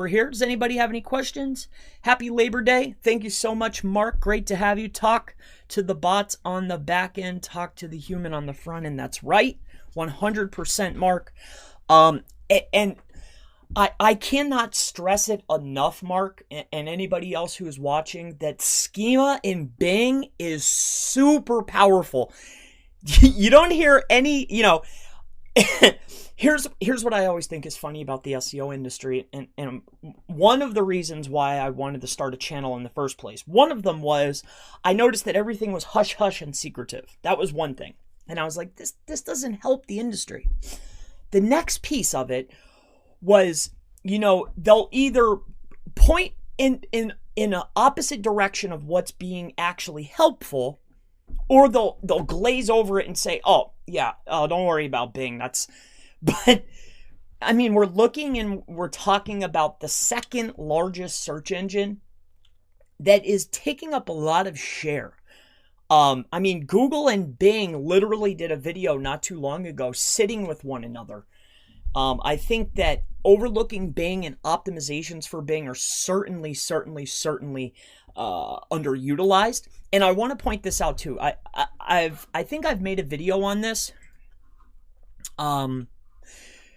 over here. Does anybody have any questions? Happy Labor Day. Thank you so much, Mark. Great to have you. Talk to the bots on the back end. Talk to the human on the front end. That's right. 100%, Mark. And I cannot stress it enough, Mark, and anybody else who is watching, that schema in Bing is super powerful. You don't hear any, here's what I always think is funny about the SEO industry, and one of the reasons why I wanted to start a channel in the first place. One of them was I noticed that everything was hush-hush and secretive. That was one thing. And I was like, this doesn't help the industry. The next piece of it was, they'll either point in an opposite direction of what's being actually helpful, or they'll glaze over it and say, oh, yeah, don't worry about Bing. But I mean, we're looking and we're talking about the second largest search engine that is taking up a lot of share. I mean, Google and Bing literally did a video not too long ago sitting with one another. I think that overlooking Bing and optimizations for Bing are certainly underutilized. And I want to point this out too. I think I've made a video on this.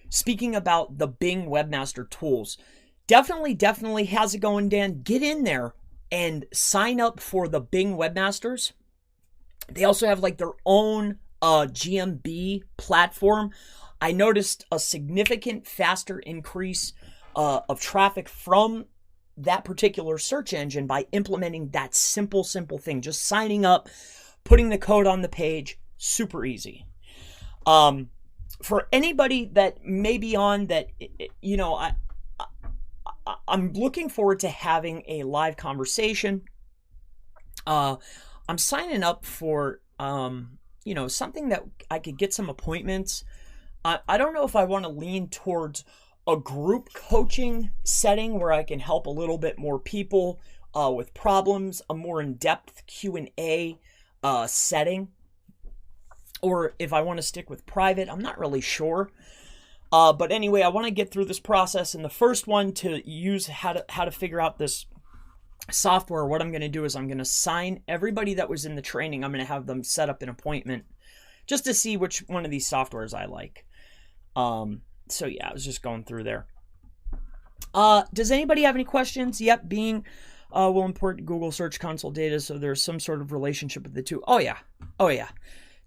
Speaking about the Bing Webmaster Tools. Definitely, how's it going, Dan? Get in there and sign up for the Bing Webmasters. They also have like their own GMB platform. I noticed a significant faster increase of traffic from that particular search engine by implementing that simple thing. Just signing up, putting the code on the page, super easy. For anybody that may be on that, I'm looking forward to having a live conversation. I'm signing up for, something that I could get some appointments. I don't know if I want to lean towards a group coaching setting where I can help a little bit more people with problems, a more in-depth Q&A setting, or if I want to stick with private. I'm not really sure. But anyway, I want to get through this process. And the first one to use how to figure out this software, what I'm going to do is I'm going to sign everybody that was in the training. I'm going to have them set up an appointment just to see which one of these softwares I like. So yeah, I was just going through there. Does anybody have any questions? Yep, Bing will import Google Search Console data, so there's some sort of relationship with the two. Oh yeah.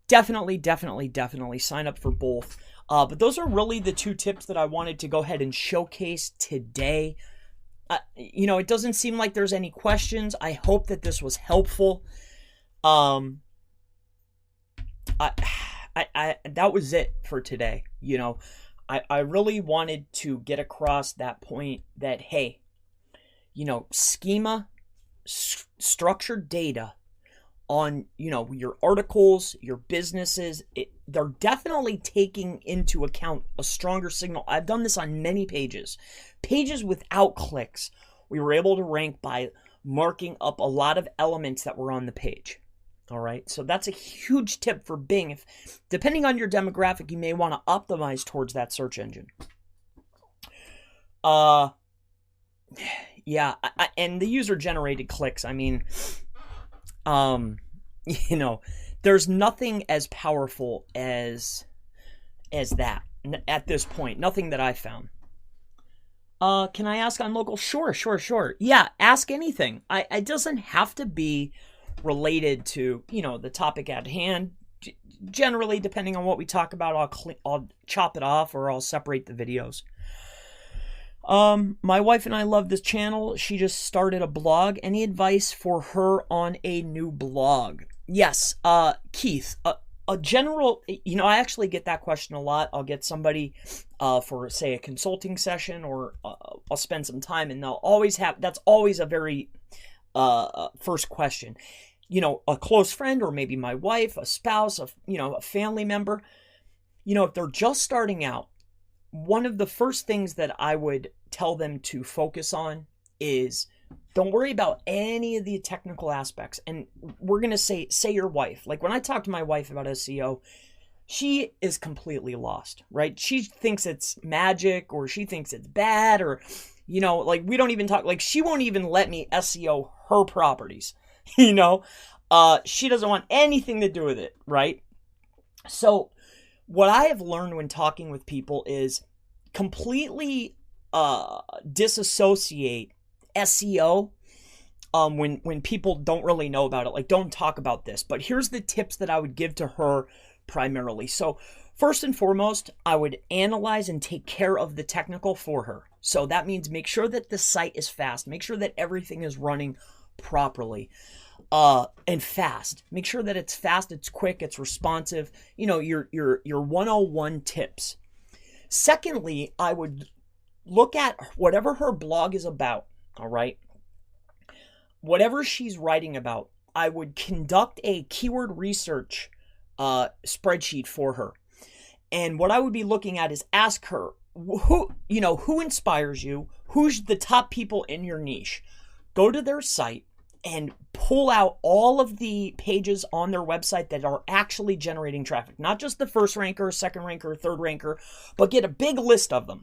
Definitely sign up for both. But those are really the two tips that I wanted to go ahead and showcase today. It doesn't seem like there's any questions. I hope that this was helpful. That was it for today. I really wanted to get across that point that, hey, schema, structured data on, your articles, your businesses, they're definitely taking into account a stronger signal. I've done this on many pages. Pages without clicks, we were able to rank by marking up a lot of elements that were on the page. All right, so that's a huge tip for Bing. If, depending on your demographic, you may want to optimize towards that search engine. Yeah, and the user-generated clicks, I mean, there's nothing as powerful as that at this point. Nothing that I found. Can I ask on local? Sure. Yeah, ask anything. It doesn't have to be related to, the topic at hand. Generally, depending on what we talk about, I'll chop it off or I'll separate the videos. My wife and I love this channel. She just started a blog. Any advice for her on a new blog? Yes, Keith, a general, I actually get that question a lot. I'll get somebody for, say, a consulting session, or I'll spend some time, and they'll always have, that's always a very first question. A close friend, or maybe my wife, a spouse, a family member, if they're just starting out, one of the first things that I would tell them to focus on is, don't worry about any of the technical aspects. And we're going to say your wife. Like, when I talk to my wife about SEO, she is completely lost, right? She thinks it's magic, or she thinks it's bad, or, Like we don't even talk, like she won't even let me SEO her properties, she doesn't want anything to do with it, right? So what I have learned when talking with people is completely disassociate SEO when people don't really know about it. Like, don't talk about this. But here's the tips that I would give to her primarily. So first and foremost, I would analyze and take care of the technical for her. So that means make sure that the site is fast. Make sure that everything is running properly and fast. Make sure that it's fast, it's quick, it's responsive. Your 101 tips. Secondly, I would look at whatever her blog is about, all right? Whatever she's writing about, I would conduct a keyword research spreadsheet for her. And what I would be looking at is ask her, who inspires you? Who's the top people in your niche? Go to their site and pull out all of the pages on their website that are actually generating traffic. Not just the first ranker, second ranker, third ranker, but get a big list of them.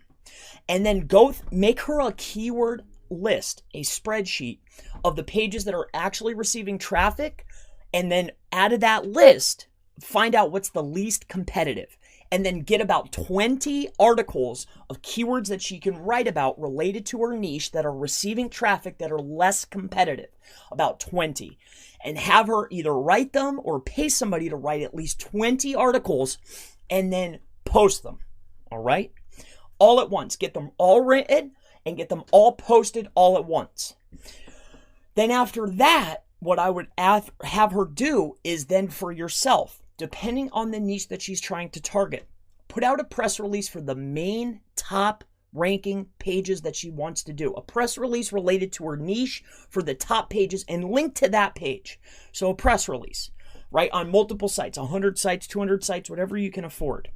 And then go make her a keyword list, a spreadsheet of the pages that are actually receiving traffic. And then out of that list, find out what's the least competitive. And then get about 20 articles of keywords that she can write about related to her niche that are receiving traffic that are less competitive. About 20. And have her either write them or pay somebody to write at least 20 articles and then post them. All right? All at once. Get them all written and get them all posted all at once. Then after that, what I would have her do is then for yourself, depending on the niche that she's trying to target, put out a press release for the main top ranking pages that she wants to do. A press release related to her niche for the top pages and link to that page. So a press release, right? On multiple sites, 100 sites, 200 sites, whatever you can afford.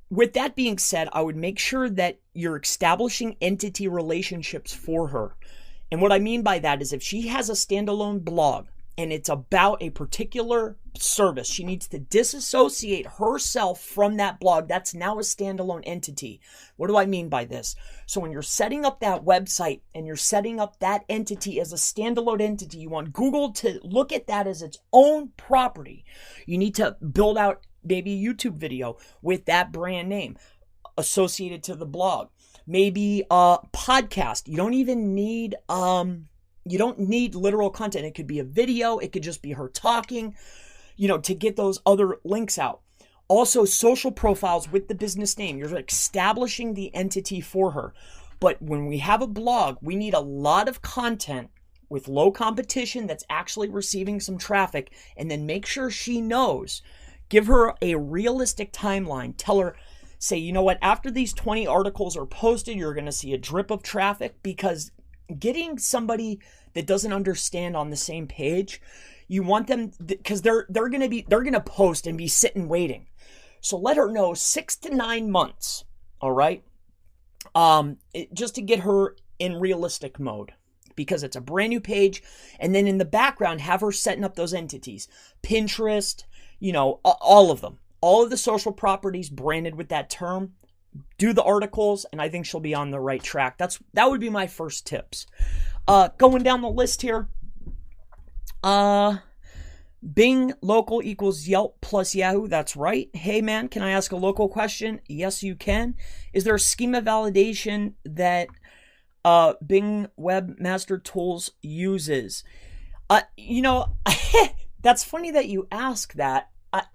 With that being said, I would make sure that you're establishing entity relationships for her. And what I mean by that is if she has a standalone blog and it's about a particular service, she needs to disassociate herself from that blog. That's now a standalone entity. What do I mean by this? So when you're setting up that website and you're setting up that entity as a standalone entity, you want Google to look at that as its own property. You need to build out maybe a YouTube video with that brand name associated to the blog. Maybe a podcast. You don't even need literal content. It could be a video. It could just be her talking, to get those other links out. Also, social profiles with the business name. You're establishing the entity for her. But when we have a blog, we need a lot of content with low competition that's actually receiving some traffic, and then make sure she knows. Give her a realistic timeline. Tell her, say, you know what, after these 20 articles are posted, you're going to see a drip of traffic, because getting somebody that doesn't understand on the same page, you want them, because they're going to post and be sitting waiting. So let her know 6 to 9 months. All right. Just to get her in realistic mode, because it's a brand new page. And then in the background, have her setting up those entities, Pinterest, all of them, all of the social properties branded with that term. Do the articles, and I think she'll be on the right track. That would be my first tips. Going down the list here. Bing local equals Yelp plus Yahoo. That's right. Hey man, can I ask a local question? Yes, you can. Is there a schema validation that Bing Webmaster Tools uses? That's funny that you ask that.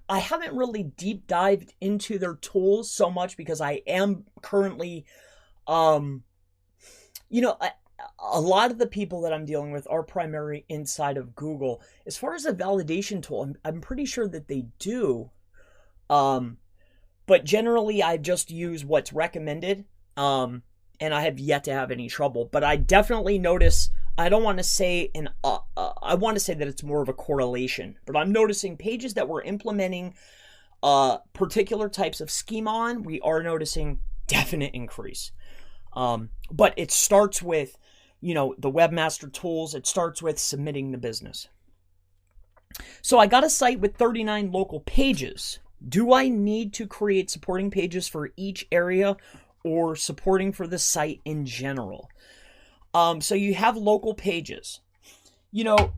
I haven't really deep dived into their tools so much because I am currently, a lot of the people that I'm dealing with are primarily inside of Google. As far as a validation tool, I'm pretty sure that they do. But generally I just use what's recommended. And I have yet to have any trouble, but I definitely notice, I don't want to say I want to say that it's more of a correlation, but I'm noticing pages that we're implementing particular types of schema on, we are noticing definite increase. But it starts with, the Webmaster Tools. It starts with submitting the business. So I got a site with 39 local pages. Do I need to create supporting pages for each area, or supporting for the site in general. So you have local pages.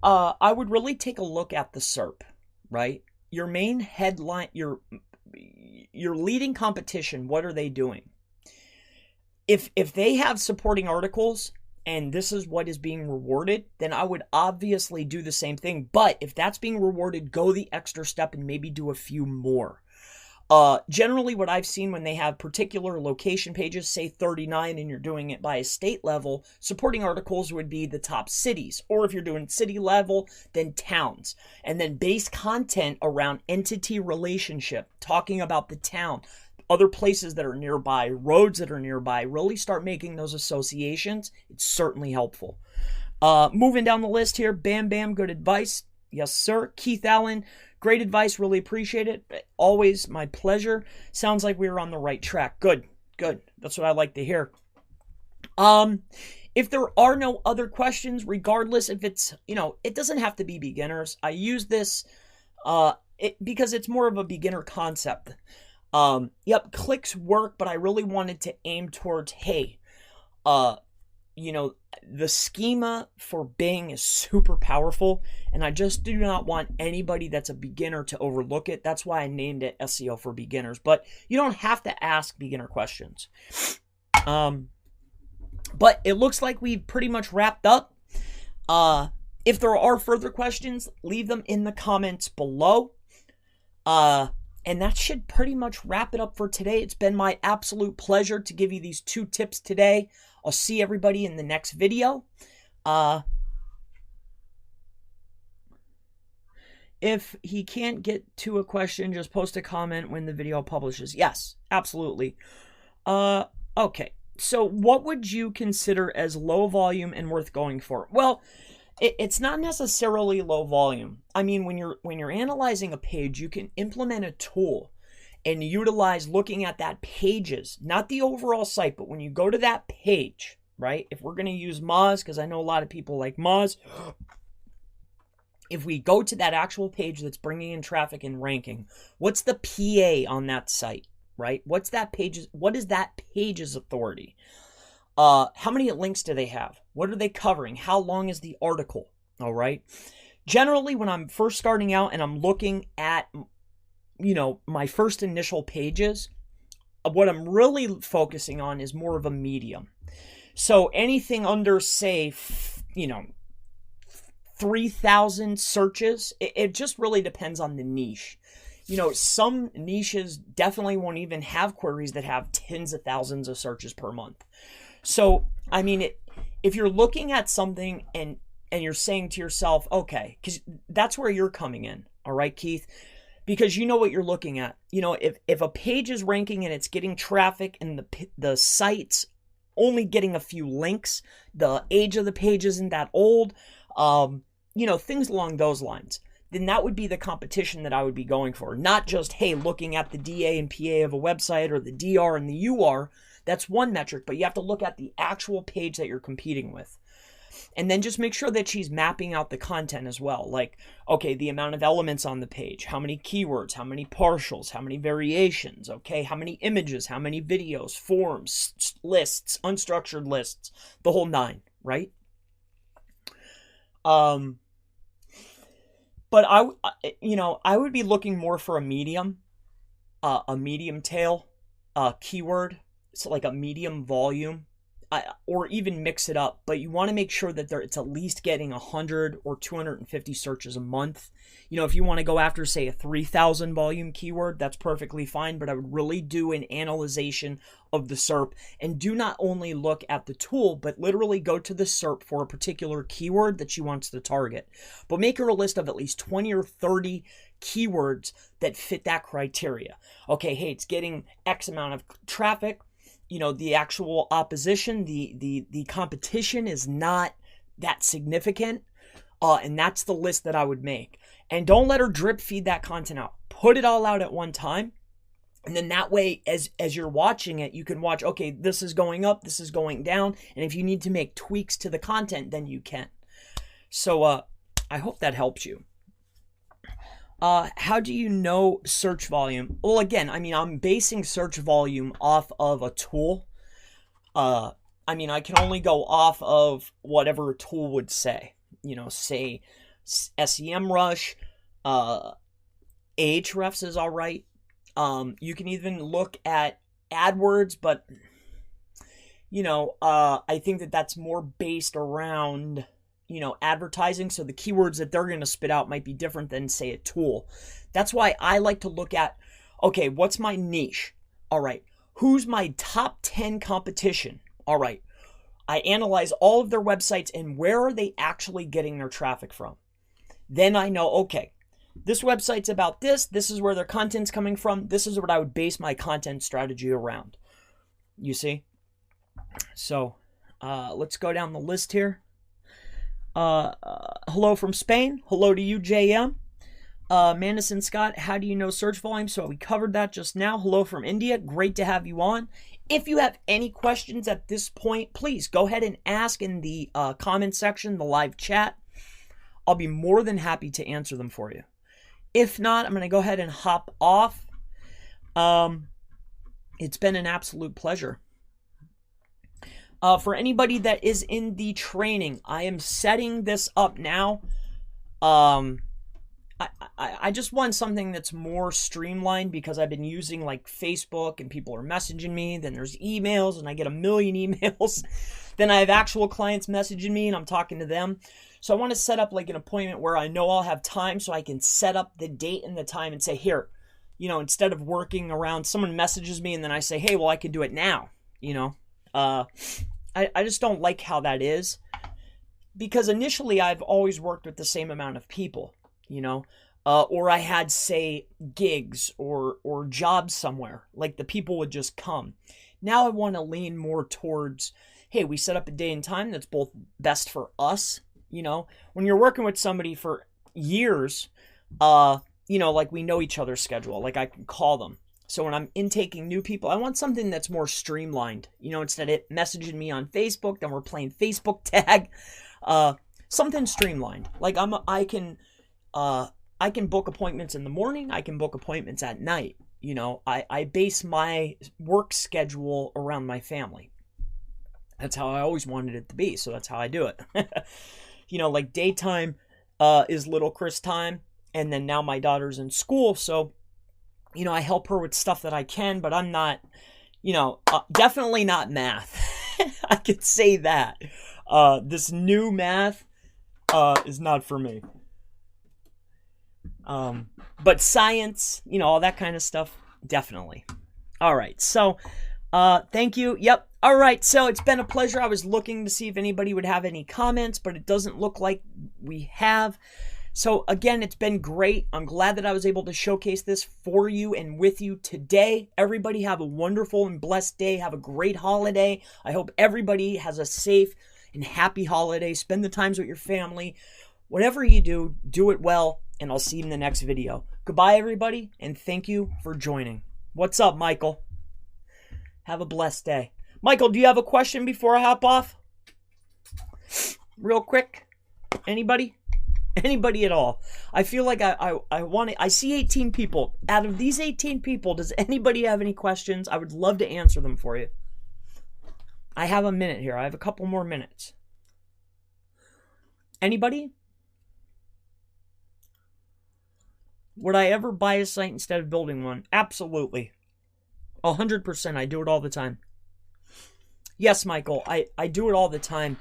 I would really take a look at the SERP, right? Your main headline, your leading competition, what are they doing? If they have supporting articles and this is what is being rewarded, then I would obviously do the same thing. But if that's being rewarded, go the extra step and maybe do a few more. Generally what I've seen when they have particular location pages, say 39, and you're doing it by a state level, supporting articles would be the top cities. Or if you're doing city level, then towns. And then base content around entity relationship, talking about the town, other places that are nearby, roads that are nearby, really start making those associations. It's certainly helpful. Moving down the list here, Bam Bam, good advice. Yes, sir. Keith Allen, great advice. Really appreciate it. Always my pleasure. Sounds like we were on the right track. Good. That's what I like to hear. If there are no other questions, regardless if it's, it doesn't have to be beginners. I use this because it's more of a beginner concept. Yep, clicks work, but I really wanted to aim towards, hey, the schema for Bing is super powerful, and I just do not want anybody that's a beginner to overlook it. That's why I named it SEO for beginners, but you don't have to ask beginner questions. But it looks like we've pretty much wrapped up. If there are further questions, leave them in the comments below. And that should pretty much wrap it up for today. It's been my absolute pleasure to give you these 2 tips today. I'll see everybody in the next video. If he can't get to a question, just post a comment when the video publishes. Yes, absolutely. Okay, so what would you consider as low volume and worth going for? Well, it's not necessarily low volume. I mean, when you're analyzing a page, you can implement a tool and utilize looking at that pages, not the overall site, but when you go to that page, right? If we're going to use Moz, because I know a lot of people like Moz, if we go to that actual page that's bringing in traffic and ranking, what's the PA on that site, right? What is that page's authority? How many links do they have? What are they covering? How long is the article? All right. Generally, when I'm first starting out and I'm looking at, my first initial pages, what I'm really focusing on is more of a medium. So anything under, say, 3,000 searches, it just really depends on the niche. Some niches definitely won't even have queries that have tens of thousands of searches per month. So, I mean, if you're looking at something and you're saying to yourself, okay, because that's where you're coming in, all right, Keith? Because you know what you're looking at. If a page is ranking and it's getting traffic and the site's only getting a few links, the age of the page isn't that old, things along those lines, then that would be the competition that I would be going for. Not just, hey, looking at the DA and PA of a website or the DR and the UR. That's one metric, but you have to look at the actual page that you're competing with. And then just make sure that she's mapping out the content as well. Like, okay, the amount of elements on the page, how many keywords, how many partials, how many variations, okay, how many images, how many videos, forms, lists, unstructured lists, the whole 9, right? But I would be looking more for a medium tail keyword. So like a medium volume, or even mix it up, but you want to make sure that it's at least getting 100 or 250 searches a month. If you want to go after, say, a 3,000 volume keyword, that's perfectly fine, but I would really do an analyzation of the SERP and do not only look at the tool, but literally go to the SERP for a particular keyword that you want to target. But make her a list of at least 20 or 30 keywords that fit that criteria. Okay, hey, it's getting X amount of traffic. The actual opposition, the competition is not that significant. And that's the list that I would make. And don't let her drip feed that content out. Put it all out at one time. And then that way, as you're watching it, you can watch, okay, this is going up, this is going down. And if you need to make tweaks to the content, then you can. So I hope that helps you. How do you know search volume? Well, again, I'm basing search volume off of a tool. I mean, I can only go off of whatever a tool would say. Say SEMrush, Ahrefs is all right. You can even look at AdWords, but I think that that's more based around advertising. So the keywords that they're going to spit out might be different than, say, a tool. That's why I like to look at, okay, what's my niche? All right, who's my top 10 competition? All right, I analyze all of their websites and where are they actually getting their traffic from? Then I know, okay, this website's about this. This is where their content's coming from. This is what I would base my content strategy around. You see? So let's go down the list here. Hello from Spain. Hello to you, JM. Madison Scott, how do you know search volume? So we covered that just now. Hello from India. Great to have you on. If you have any questions at this point, please go ahead and ask in the comment section, the live chat. I'll be more than happy to answer them for you. If not, I'm going to go ahead and hop off. It's been an absolute pleasure. For anybody that is in the training, I am setting this up now. I just want something that's more streamlined because I've been using like Facebook and people are messaging me. Then there's emails and I get a million emails. Then I have actual clients messaging me and I'm talking to them. So I want to set up like an appointment where I know I'll have time so I can set up the date and the time and say, here, instead of working around, someone messages me and then I say, hey, well, I can do it now. I just don't like how that is because initially I've always worked with the same amount of people, or I had, say, gigs or jobs somewhere, like the people would just come. Now I want to lean more towards, hey, we set up a day and time that's both best for us. When you're working with somebody for years, like we know each other's schedule, like I can call them. So when I'm intaking new people, I want something that's more streamlined, instead of messaging me on Facebook, then we're playing Facebook tag, something streamlined. Like I can book appointments in the morning. I can book appointments at night. I base my work schedule around my family. That's how I always wanted it to be. So that's how I do it. Like daytime, is little Chris time. And then now my daughter's in school. So, I help her with stuff that I can, but I'm not, definitely not math. I could say that. This new math, is not for me. But science, all that kind of stuff, definitely. All right. So, thank you. Yep. All right. So it's been a pleasure. I was looking to see if anybody would have any comments, but it doesn't look like we have. So again, it's been great. I'm glad that I was able to showcase this for you and with you today. Everybody have a wonderful and blessed day. Have a great holiday. I hope everybody has a safe and happy holiday. Spend the times with your family. Whatever you do, do it well. And I'll see you in the next video. Goodbye, everybody. And thank you for joining. What's up, Michael? Have a blessed day. Michael, do you have a question before I hop off? Real quick. Anybody? Anybody at all? I feel like I see 18 people. Out of these 18 people, does anybody have any questions? I would love to answer them for you. I have a minute here. I have a couple more minutes. Anybody? Would I ever buy a site instead of building one? Absolutely. 100%. I do it all the time. Yes, Michael, I do it all the time.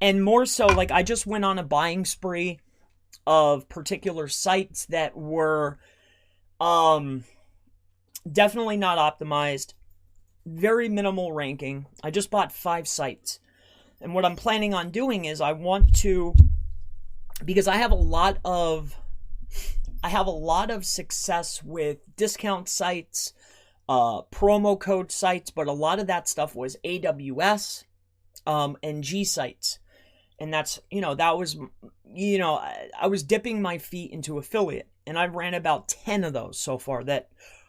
And more so, like, I just went on a buying spree of particular sites that were definitely not optimized, very minimal ranking. I just bought 5 sites. And what I'm planning on doing is I want to, because I have a lot of success with discount sites, promo code sites, but a lot of that stuff was AWS and G sites. And that's, that was, I was dipping my feet into affiliate. And I ran about 10 of those so far that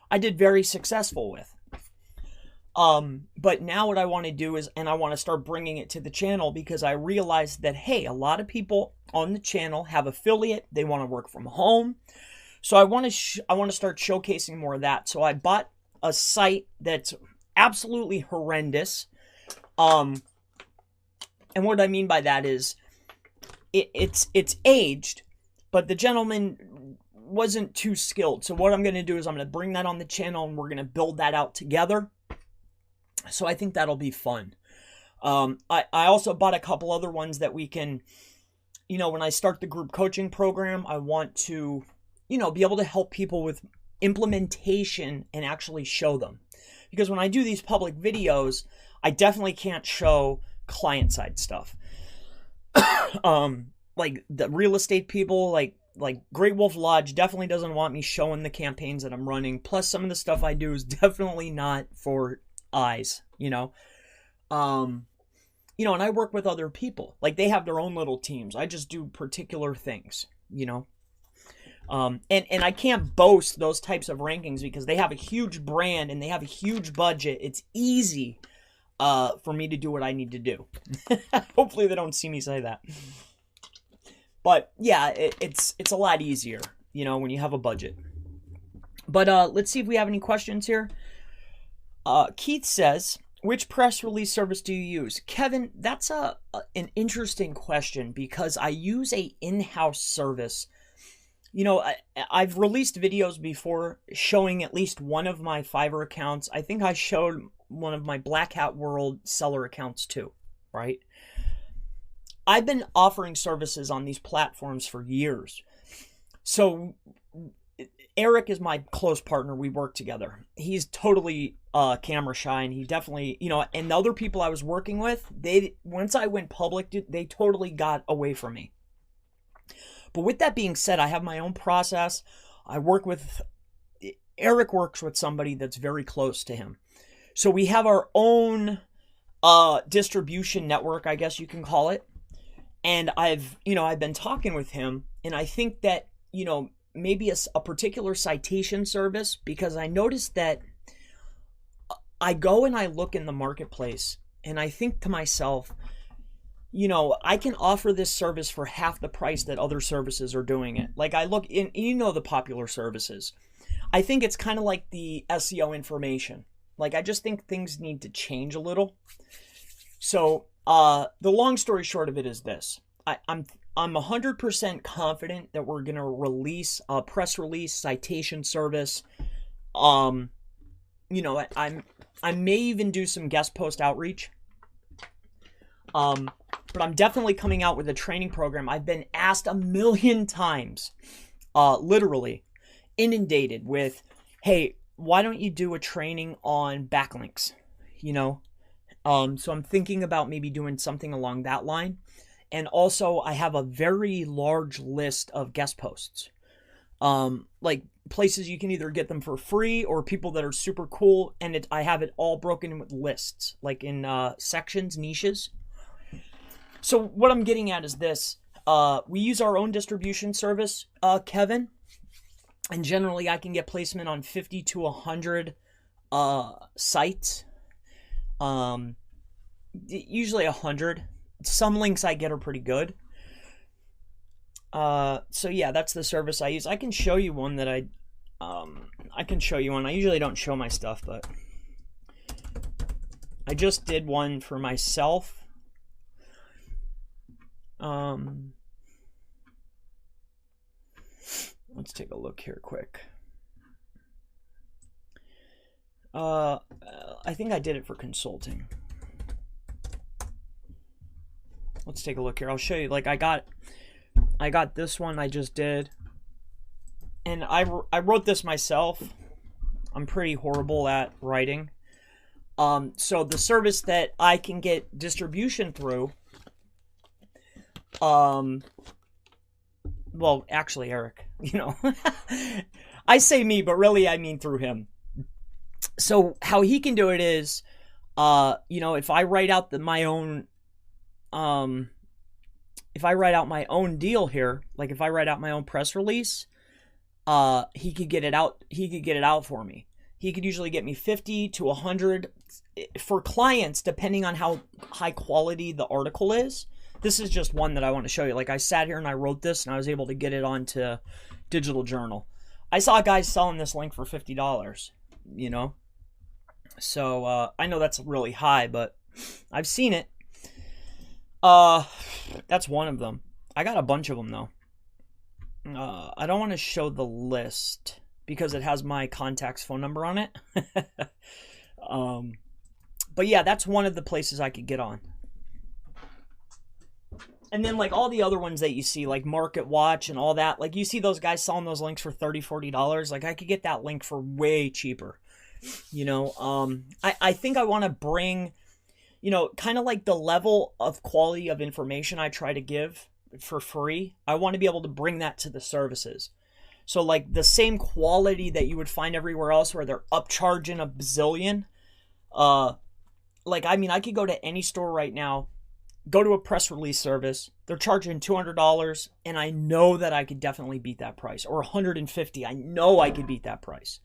I did very successful with. But now what I want to do is, and I want to start bringing it to the channel because I realized that, hey, a lot of people on the channel have affiliate. They want to work from home. So I want to start showcasing more of that. So I bought a site that's absolutely horrendous. And what I mean by that is it's aged, but the gentleman wasn't too skilled. So what I'm going to do is I'm going to bring that on the channel and we're going to build that out together. So I think that'll be fun. I also bought a couple other ones that we can, when I start the group coaching program, I want to, be able to help people with implementation and actually show them. Because when I do these public videos, I definitely can't show client-side stuff. Like the real estate people, like Great Wolf Lodge definitely doesn't want me showing the campaigns that I'm running. Plus, some of the stuff I do is definitely not for eyes, and I work with other people. Like, they have their own little teams. I just do particular things, and I can't boast those types of rankings because they have a huge brand and they have a huge budget. It's easy for me to do what I need to do. Hopefully they don't see me say that. But yeah, it's a lot easier, when you have a budget. But let's see if we have any questions here. Keith says, which press release service do you use? Kevin, that's an interesting question because I use a in-house service. I've released videos before showing at least one of my Fiverr accounts. I think I showed one of my Black Hat World seller accounts too, right? I've been offering services on these platforms for years. So Eric is my close partner. We work together. He's totally camera shy, and he definitely, and the other people I was working with, once I went public, they totally got away from me. But with that being said, I have my own process. Eric works with somebody that's very close to him. So we have our own distribution network, I guess you can call it. And I've been talking with him, and I think that, maybe a particular citation service, because I noticed that I go and I look in the marketplace and I think to myself, I can offer this service for half the price that other services are doing it. Like, I look in, the popular services. I think it's kind of like the SEO information. Like, I just think things need to change a little. So, the long story short of it is this. I'm 100% confident that we're going to release a press release citation service. I may even do some guest post outreach. But I'm definitely coming out with a training program. I've been asked a million times, literally inundated with, hey, why don't you do a training on backlinks? So I'm thinking about maybe doing something along that line. And also, I have a very large list of guest posts. Like places you can either get them for free or people that are super cool. And I have it all broken in with lists, like in sections, niches. So what I'm getting at is this. We use our own distribution service, Kevin. And generally, I can get placement on 50 to 100 sites. Usually 100. Some links I get are pretty good. So yeah, that's the service I use. I can show you one that I can show you one. I usually don't show my stuff, but I just did one for myself. Let's take a look here quick. I think I did it for consulting. Let's take a look here. I'll show you. Like, I got this one I just did. And I wrote this myself. I'm pretty horrible at writing. So the service that I can get distribution through, well, actually, Eric, I say me, but really I mean through him. So how he can do it is, if I write out my own, if I write out my own deal here, like if I write out my own press release, he could get it out. He could get it out for me. He could usually get me 50 to 100 for clients, depending on how high quality the article is. This is just one that I want to show you. Like, I sat here and I wrote this and I was able to get it onto Digital Journal. I saw guys selling this link for $50, So I know that's really high, but I've seen it. That's one of them. I got a bunch of them though. I don't want to show the list because it has my contact's phone number on it. But yeah, that's one of the places I could get on. And then like all the other ones that you see, like Market Watch and all that, like you see those guys selling those links for $30, $40. Like I could get that link for way cheaper. You know, I think I want to bring, you know, kind of like the level of quality of information I try to give for free. I want to be able to bring that to the services. So like the same quality that you would find everywhere else where they're upcharging a bazillion. Like, I mean, I could go to any store right now, go to a press release service. They're charging $200 and I know that I could definitely beat that price, or $150. I know I could beat that price.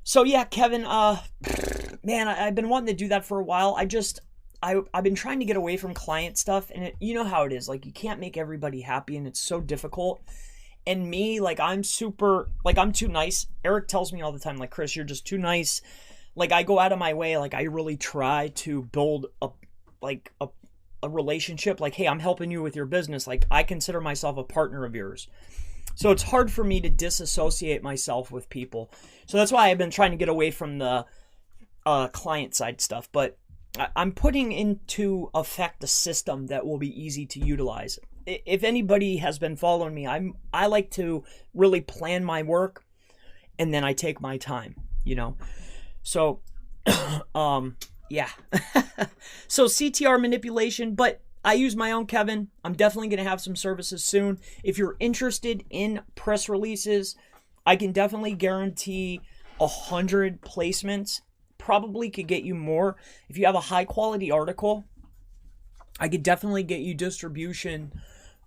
So yeah, Kevin, man, I've been wanting to do that for a while. I've been trying to get away from client stuff, and you know how it is. Like, you can't make everybody happy, and it's so difficult. And me, like, I'm too nice. Eric tells me all the time, like, Chris, you're just too nice. Like, I go out of my way. Like, I really try to build a relationship. Like, hey, I'm helping you with your business. Like, I consider myself a partner of yours. So it's hard for me to disassociate myself with people. So that's why I've been trying to get away from the client side stuff. But I'm putting into effect a system that will be easy to utilize. If anybody has been following me, I like to really plan my work, and then I take my time, you know. So, yeah. So CTR manipulation, but I use my own, Kevin. I'm definitely going to have some services soon. If you're interested in press releases, I can definitely guarantee 100 placements. Probably could get you more. If you have a high quality article, I could definitely get you distribution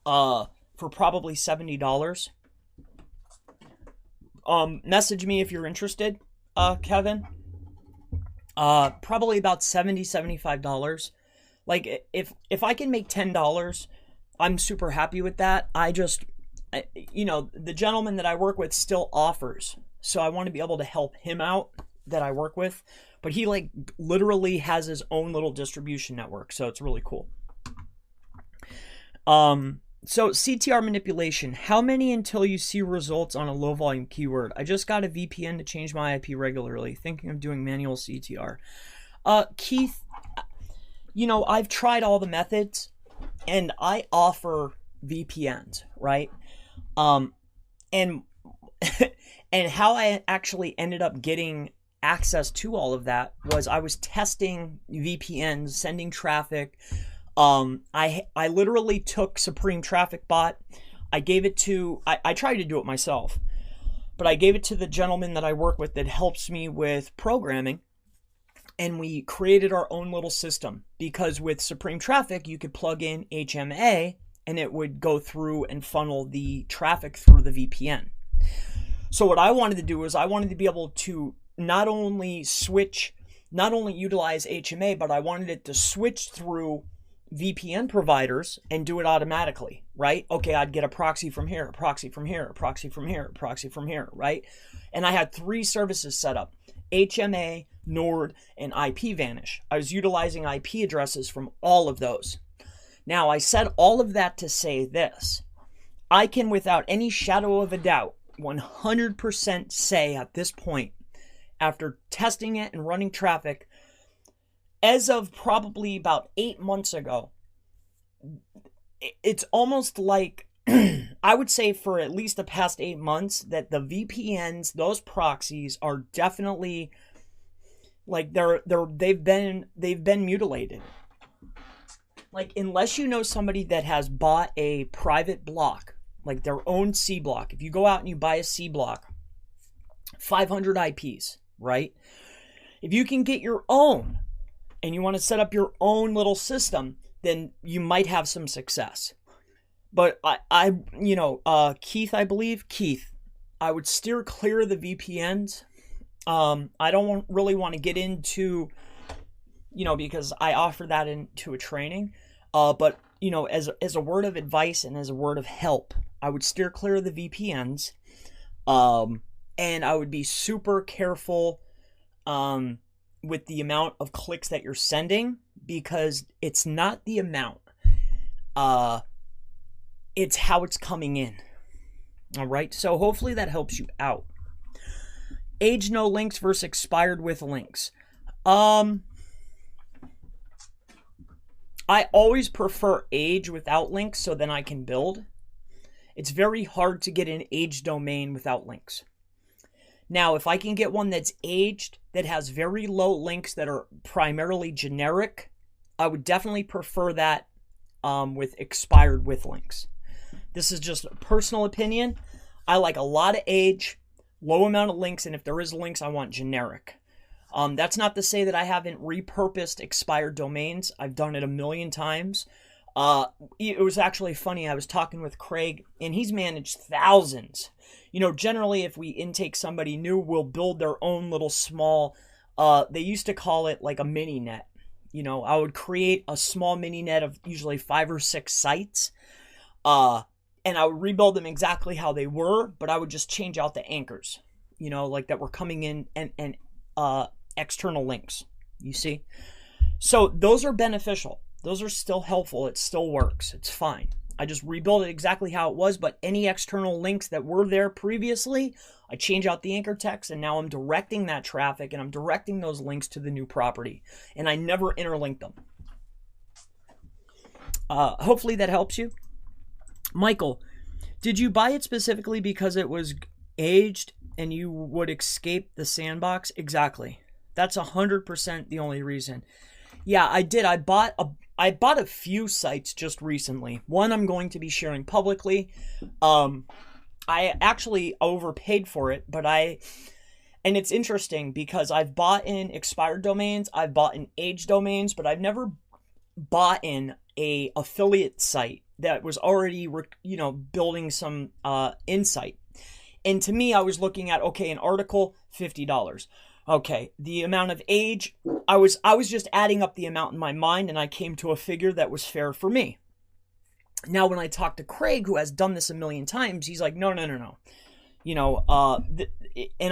for probably $70. Message me if you're interested, Kevin. Probably about $70, $75. Like, if I can make $10, I'm super happy with that. You know, the gentleman that I work with still offers. So I want to be able to help him out that I work with. But he, like, literally has his own little distribution network. So it's really cool. So CTR manipulation. How many until you see results on a low volume keyword? I just got a VPN to change my IP regularly. Thinking of doing manual CTR. Keith, you know, I've tried all the methods and I offer VPNs, right? And and how I actually ended up getting access to all of that was I was testing VPNs, sending traffic. I literally took Supreme Traffic Bot. I gave it to, I tried to do it myself, but I gave it to the gentleman that I work with that helps me with programming. And we created our own little system, because with Supreme Traffic, you could plug in HMA and it would go through and funnel the traffic through the VPN. So what I wanted to do was I wanted to be able to not only utilize HMA, but I wanted it to switch through VPN providers and do it automatically, right? Okay, I'd get a proxy from here, a proxy from here, a proxy from here, a proxy from here, right? And I had 3 services set up: HMA, Nord, and IPVanish. I was utilizing IP addresses from all of those. Now, I said all of that to say this. I can, without any shadow of a doubt, 100% say at this point, after testing it and running traffic, as of probably about 8 months ago, it's almost like, I would say for at least the past 8 months, that the VPNs, those proxies, are definitely, like, they've been mutilated. Like, unless you know somebody that has bought a private block, like their own C block. If you go out and you buy a C block, 500 IPs, right? If you can get your own and you want to set up your own little system, then you might have some success. But Keith, I would steer clear of the VPNs. I don't really want to get into, because I offer that into a training. But as a word of advice and as a word of help, I would steer clear of the VPNs. And I would be super careful with the amount of clicks that you're sending, because it's not the amount. It's how it's coming in. All right. So hopefully that helps you out. Age no links versus expired with links. I always prefer age without links, so then I can build. It's very hard to get an age domain without links. Now, if I can get one that's aged, that has very low links that are primarily generic, I would definitely prefer that with expired with links. This is just a personal opinion. I like a lot of age, low amount of links, and if there is links, I want generic. That's not to say that I haven't repurposed expired domains. I've done it a million times. It was actually funny. I was talking with Craig, and he's managed thousands. Generally, if we intake somebody new, we'll build their own little small, they used to call it like a mini net. I would create a small mini net of usually 5 or 6 sites, and I would rebuild them exactly how they were, but I would just change out the anchors, like that were coming in and external links, you see? So those are beneficial. Those are still helpful. It still works. It's fine. I just rebuild it exactly how it was, but any external links that were there previously, I change out the anchor text, and now I'm directing that traffic, and I'm directing those links to the new property, and I never interlink them. Hopefully that helps you. Michael, did you buy it specifically because it was aged and you would escape the sandbox? Exactly. That's 100% the only reason. Yeah, I did. I bought a few sites just recently. One I'm going to be sharing publicly. I actually overpaid for it, and it's interesting because I've bought in expired domains, I've bought in age domains, but I've never bought in a affiliate site that was already, building some insight. And to me, I was looking at, okay, an article, $50. Okay, the amount of age, I was just adding up the amount in my mind, and I came to a figure that was fair for me. Now, when I talked to Craig, who has done this a million times, he's like, no. And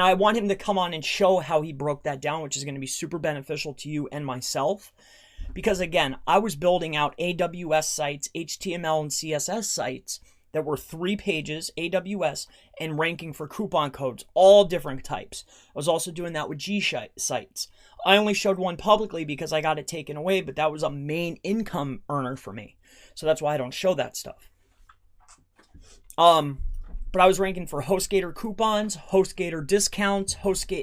I want him to come on and show how he broke that down, which is going to be super beneficial to you and myself. Because again, I was building out AWS sites, HTML and CSS sites that were 3 pages, AWS, and ranking for coupon codes, all different types. I was also doing that with G sites. I only showed one publicly because I got it taken away, but that was a main income earner for me. So that's why I don't show that stuff. But I was ranking for HostGator coupons, HostGator discounts,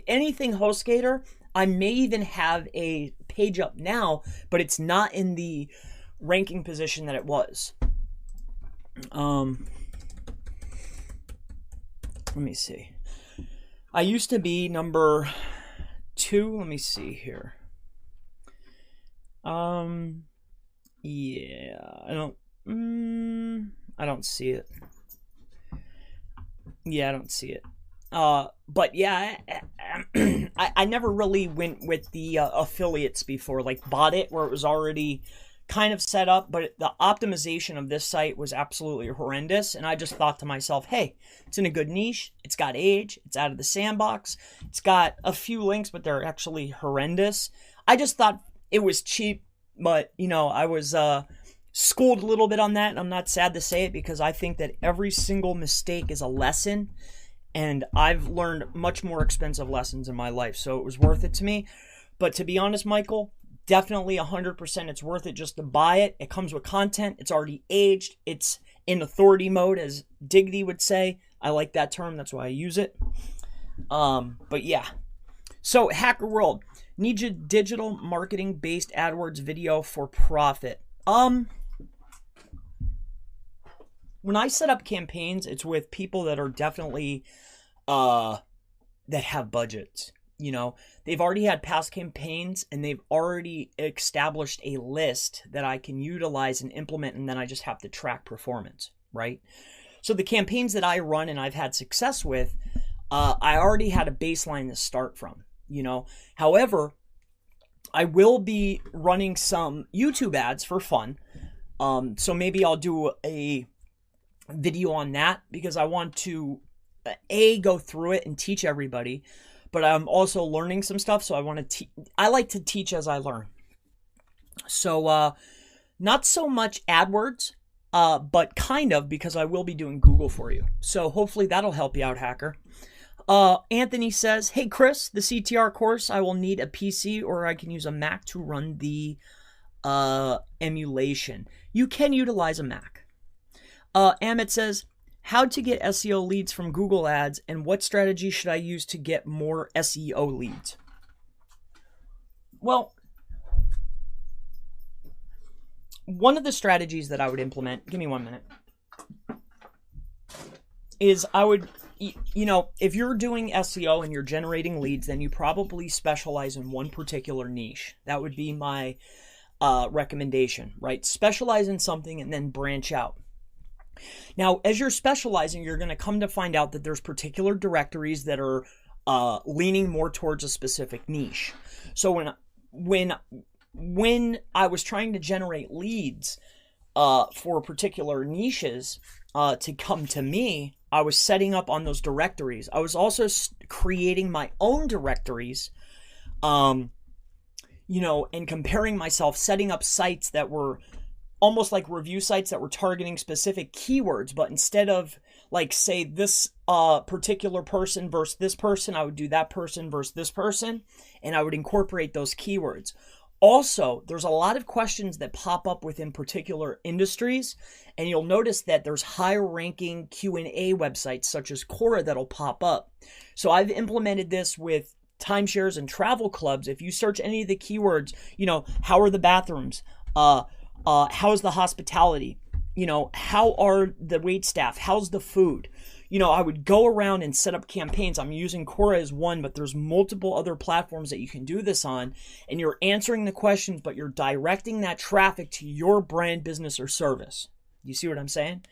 anything HostGator. I may even have a page up now, but it's not in the ranking position that it was. Let me see. I used to be number 2. Let me see here. Yeah, I don't see it. Yeah, I don't see it. But yeah, I never really went with the affiliates before, like bought it where it was already kind of set up, but the optimization of this site was absolutely horrendous. And I just thought to myself, hey, it's in a good niche. It's got age. It's out of the sandbox. It's got a few links, but they're actually horrendous. I just thought it was cheap, but I was schooled a little bit on that. And I'm not sad to say it because I think that every single mistake is a lesson. And I've learned much more expensive lessons in my life. So it was worth it to me. But to be honest, Michael, definitely 100% it's worth it just to buy it. It comes with content. It's already aged. It's in authority mode, as Diggity would say. I like that term. That's why I use it. But yeah. So Hacker World, need you digital marketing based AdWords video for profit. When I set up campaigns, it's with people that are definitely that have budgets. They've already had past campaigns and they've already established a list that I can utilize and implement, and then I just have to track performance, right? So the campaigns that I run and I've had success with, I already had a baseline to start from, However, I will be running some YouTube ads for fun. So maybe I'll do a video on that because I want to, go through it and teach everybody. but I'm also learning some stuff. So I like to teach as I learn. So, not so much AdWords, but kind of, because I will be doing Google for you. So hopefully that'll help you out, hacker. Anthony says, hey, Chris, the CTR course, I will need a PC or I can use a Mac to run the emulation. You can utilize a Mac. Amit says, how to get SEO leads from Google Ads and what strategy should I use to get more SEO leads? Well, one of the strategies that I would implement, give me 1 minute, is I would, if you're doing SEO and you're generating leads, then you probably specialize in one particular niche. That would be my recommendation, right? Specialize in something and then branch out. Now, as you're specializing, you're going to come to find out that there's particular directories that are leaning more towards a specific niche. So when I was trying to generate leads for particular niches to come to me, I was setting up on those directories. I was also creating my own directories, and comparing myself, setting up sites that were almost like review sites that were targeting specific keywords, but instead of like, say, this particular person versus this person, I would do that person versus this person, and I would incorporate those keywords. Also, there's a lot of questions that pop up within particular industries, and you'll notice that there's higher ranking Q&A websites such as Quora that'll pop up. So I've implemented this with timeshares and travel clubs. If you search any of the keywords, how are the bathrooms? How's the hospitality? How are the wait staff? How's the food? I would go around and set up campaigns. I'm using Quora as one, but there's multiple other platforms that you can do this on, and you're answering the questions, but you're directing that traffic to your brand, business, or service. You see what I'm saying?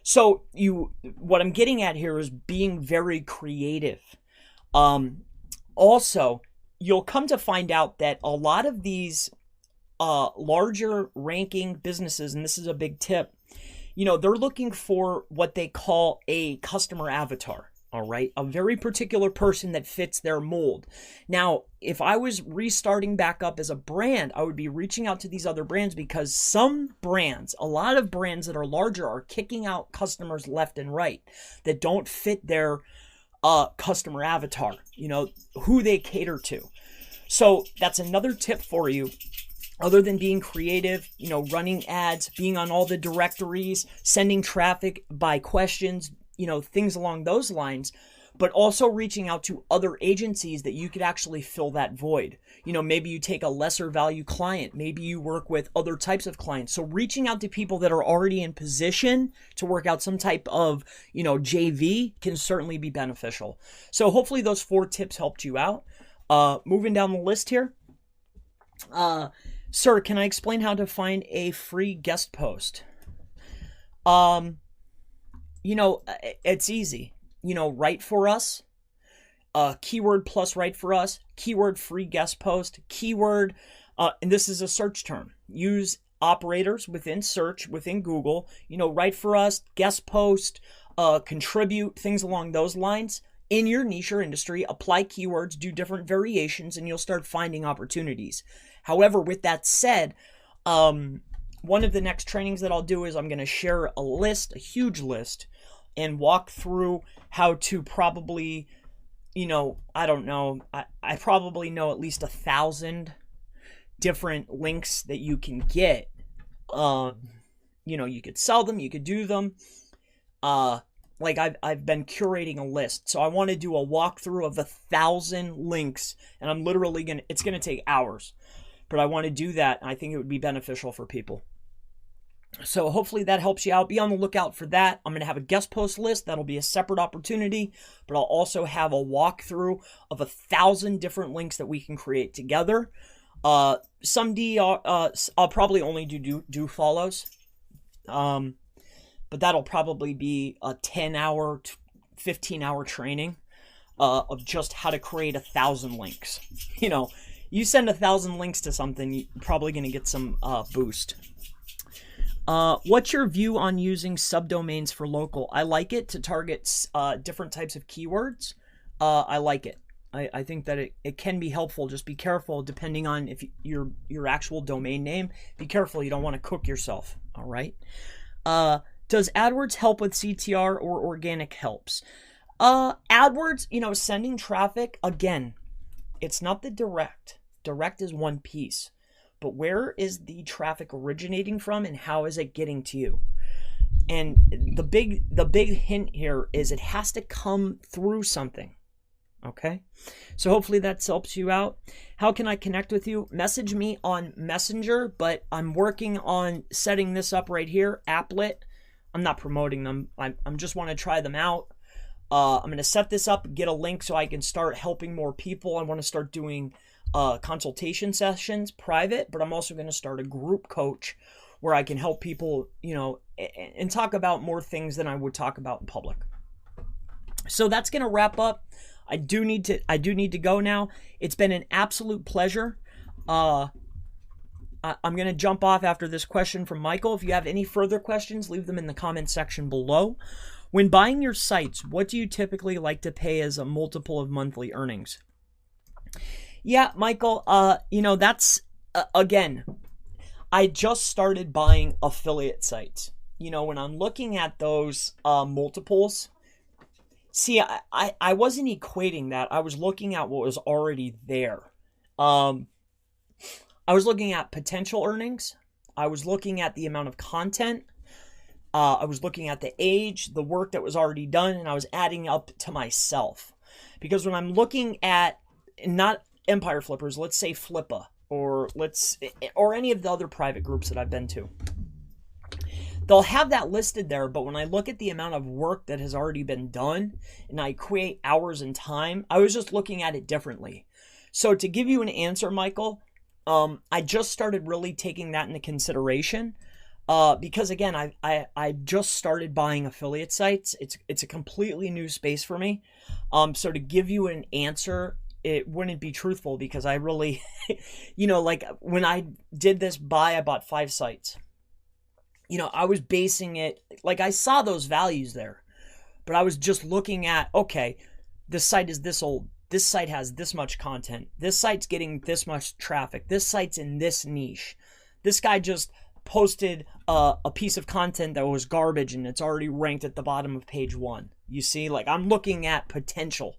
So what I'm getting at here is being very creative. Also, you'll come to find out that a lot of these larger ranking businesses, and this is a big tip, they're looking for what they call a customer avatar, all right? A very particular person that fits their mold. Now, if I was restarting back up as a brand, I would be reaching out to these other brands because some brands, a lot of brands that are larger, are kicking out customers left and right that don't fit their customer avatar, who they cater to. So that's another tip for you. Other than being creative, running ads, being on all the directories, sending traffic by questions, things along those lines, but also reaching out to other agencies that you could actually fill that void. Maybe you take a lesser value client. Maybe you work with other types of clients. So reaching out to people that are already in position to work out some type of, JV can certainly be beneficial. So hopefully those 4 tips helped you out. Moving down the list here. Sir, can I explain how to find a free guest post? It's easy. Write for us, keyword plus write for us, keyword free guest post, keyword, and this is a search term. Use operators within search, within Google, write for us, guest post, contribute, things along those lines. In your niche or industry, apply keywords, do different variations, and you'll start finding opportunities. However, with that said, one of the next trainings that I'll do is I'm going to share a list, a huge list, and walk through how to probably, I don't know, I probably know at least 1,000 different links that you can get. You could sell them, you could do them. I've been curating a list. So I want to do a walkthrough of 1,000 links, and I'm literally it's going to take hours, but I want to do that. And I think it would be beneficial for people. So hopefully that helps you out. Be on the lookout for that. I'm going to have a guest post list. That'll be a separate opportunity, but I'll also have a walkthrough of 1,000 different links that we can create together. I'll probably only do follows. But that'll probably be a 10-hour, 15-hour training of just how to create 1,000 links. You send 1,000 links to something, you're probably going to get some boost. What's your view on using subdomains for local? I like it to target different types of keywords. I like it. I think that it can be helpful. Just be careful depending on if your actual domain name. Be careful. You don't want to cook yourself. All right. Does AdWords help with CTR or organic helps? AdWords, sending traffic, again, it's not the direct. Direct is one piece. But where is the traffic originating from and how is it getting to you? And the big hint here is it has to come through something. Okay? So hopefully that helps you out. How can I connect with you? Message me on Messenger, but I'm working on setting this up right here, Applet. I'm not promoting them. I'm just want to try them out. I'm going to set this up, get a link so I can start helping more people. I want to start doing consultation sessions private, but I'm also going to start a group coach where I can help people, and talk about more things than I would talk about in public. So that's going to wrap up. I do need to go now. It's been an absolute pleasure. I'm going to jump off after this question from Michael. If you have any further questions, leave them in the comment section below. When buying your sites, what do you typically like to pay as a multiple of monthly earnings? Yeah, Michael, that's, again, I just started buying affiliate sites. When I'm looking at those multiples, see, I wasn't equating that. I was looking at what was already there. I was looking at potential earnings. I was looking at the amount of content. I was looking at the age, the work that was already done, and I was adding up to myself. Because when I'm looking at, not Empire Flippers, let's say Flippa, or any of the other private groups that I've been to, they'll have that listed there, but when I look at the amount of work that has already been done, and I create hours and time, I was just looking at it differently. So to give you an answer, Michael, I just started really taking that into consideration. Because again, I just started buying affiliate sites. It's a completely new space for me. So to give you an answer, it wouldn't be truthful because I really, like when I did this buy, I bought 5 sites. I was basing it, like I saw those values there, but I was just looking at, okay, this site is this old. This site has this much content. This site's getting this much traffic. This site's in this niche. This guy just posted a piece of content that was garbage and it's already ranked at the bottom of page 1. You see, like I'm looking at potential.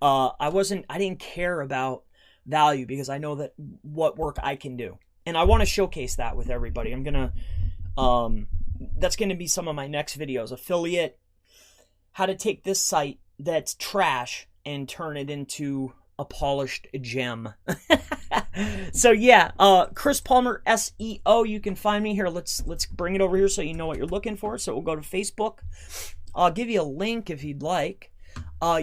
I didn't care about value because I know that what work I can do. And I want to showcase that with everybody. That's going to be some of my next videos. Affiliate, how to take this site that's trash and turn it into a polished gem. So yeah, Chris Palmer SEO. You can find me here. Let's bring it over here so you know what you're looking for. So we'll go to Facebook. I'll give you a link if you'd like.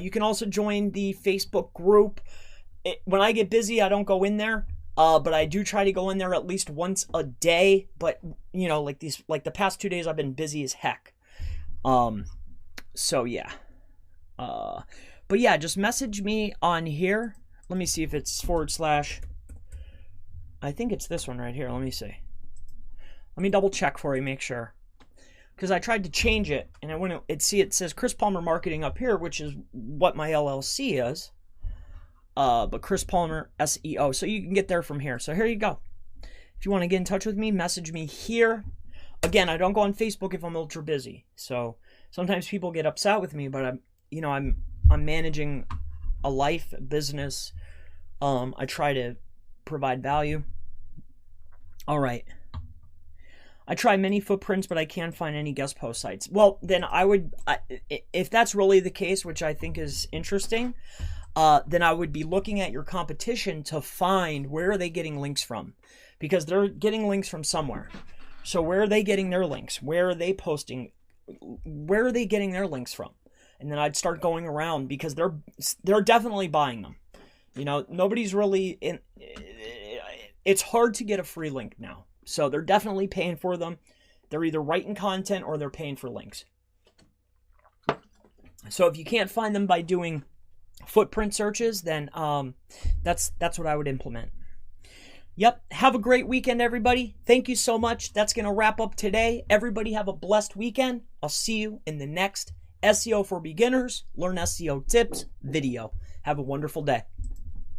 You can also join the Facebook group. When I get busy, I don't go in there. But I do try to go in there at least once a day. But like the past 2 days, I've been busy as heck. So yeah. But yeah, just message me on here. Let me see if it's /. I think it's this one right here. Let me see. Let me double check for you, make sure. Because I tried to change it, and it says Chris Palmer Marketing up here, which is what my LLC is. But Chris Palmer SEO. So you can get there from here. So here you go. If you want to get in touch with me, message me here. Again, I don't go on Facebook if I'm ultra busy. So sometimes people get upset with me, but I'm managing a life, a business. I try to provide value. All right. I try many footprints, but I can't find any guest post sites. Well, then if that's really the case, which I think is interesting, then I would be looking at your competition to find where are they getting links from, because they're getting links from somewhere. So where are they getting their links? Where are they posting? Where are they getting their links from? And then I'd start going around because they're definitely buying them. Nobody's really in. It's hard to get a free link now. So they're definitely paying for them. They're either writing content or they're paying for links. So if you can't find them by doing footprint searches, then that's what I would implement. Yep. Have a great weekend, everybody. Thank you so much. That's going to wrap up today. Everybody have a blessed weekend. I'll see you in the next SEO for Beginners, Learn SEO Tips video. Have a wonderful day.